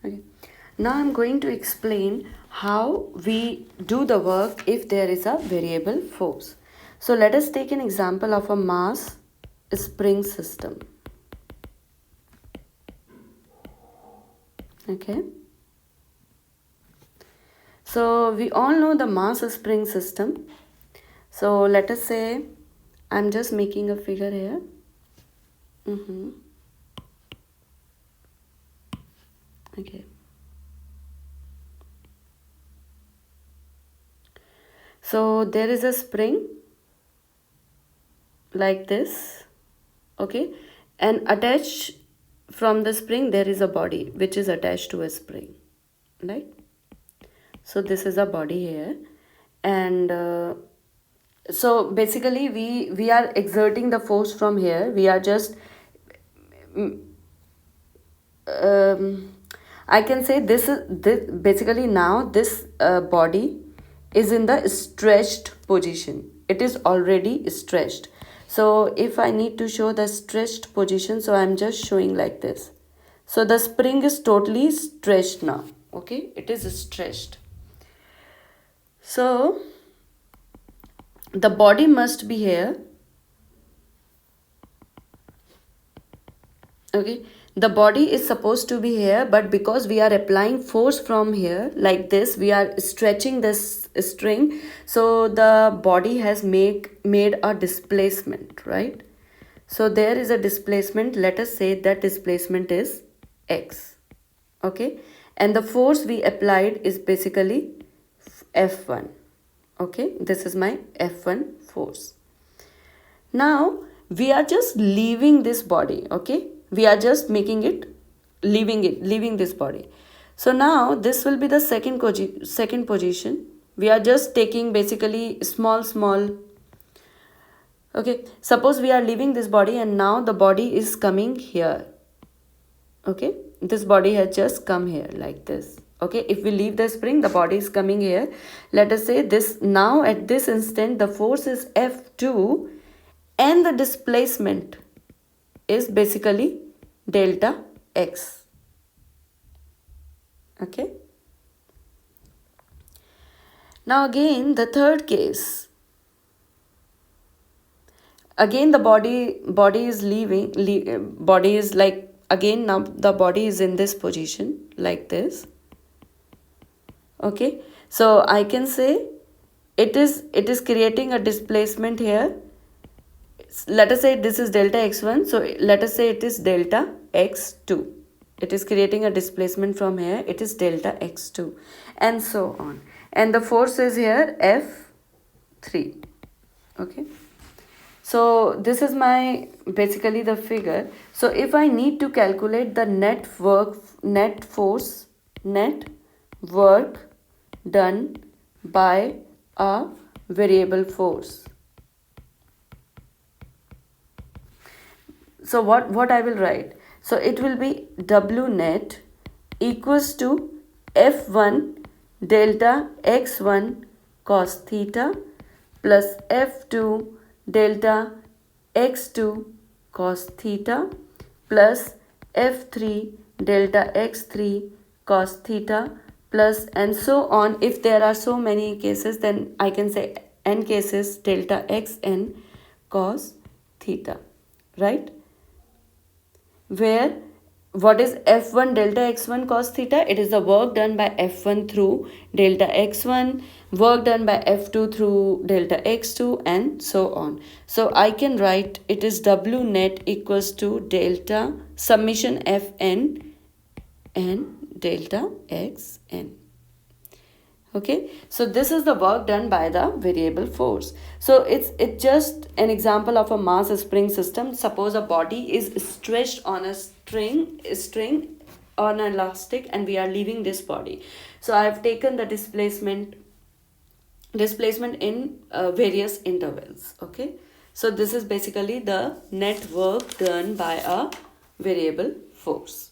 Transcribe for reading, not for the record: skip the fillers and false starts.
Okay. Now I'm going to explain how we do the work if there is a variable force. So let us take an example of a mass spring system. Okay. So we all know the mass spring system. So let us say I'm just making a figure here. Okay. So there is a spring like this, okay, and attached from the spring there is a body which is attached to a spring, right? So this is a body here, and so basically we are exerting the force from here. We are just I can say this basically now this body is in the stretched position. It is already stretched. So if I need to show the stretched position, so I'm just showing like this. So the spring is totally stretched now. Okay, it is stretched. So the body must be here. Okay, the body is supposed to be here, but because we are applying force from here like this, we are stretching this string, so the body has made a displacement, right? So there is a displacement. Let us say that displacement is x. Okay, and the force we applied is basically F1. Okay, this is my F1 force. Now we are just leaving this body. Okay, we are just making it leaving this body. So now this will be the second position. We are just taking basically small. Okay, suppose we are leaving this body and now the body is coming here. Okay, this body has just come here like this. Okay, if we leave the spring, the body is coming here. Let us say this now at this instant the force is F2 and the displacement is basically delta x. Okay, now again the third case, again the body is leaving, body is like, again now the body is in this position like this. Okay, so I can say it is creating a displacement here. Let us say this is delta x1, so let us say it is delta x2. It is creating a displacement from here, it is delta x2, and so on. And the force is here F3. Okay, so this is my basically the figure. So if I need to calculate the net work done by a variable force, so what I will write? So it will be W net equals to F1 delta x1 cos theta plus F2 delta x2 cos theta plus F3 delta x3 cos theta plus, and so on. If there are so many cases, then I can say n cases delta xn cos theta, right? Where what is F1 delta x1 cos theta? It is the work done by F1 through delta x1, work done by F2 through delta x2, and so on. So I can write it is W net equals to delta summation Fn and delta xn. Okay, so this is the work done by the variable force. So it's just an example of a mass spring system. Suppose a body is stretched on a string on an elastic, and we are leaving this body. So I have taken the displacement in various intervals. Okay, so this is basically the net work done by a variable force.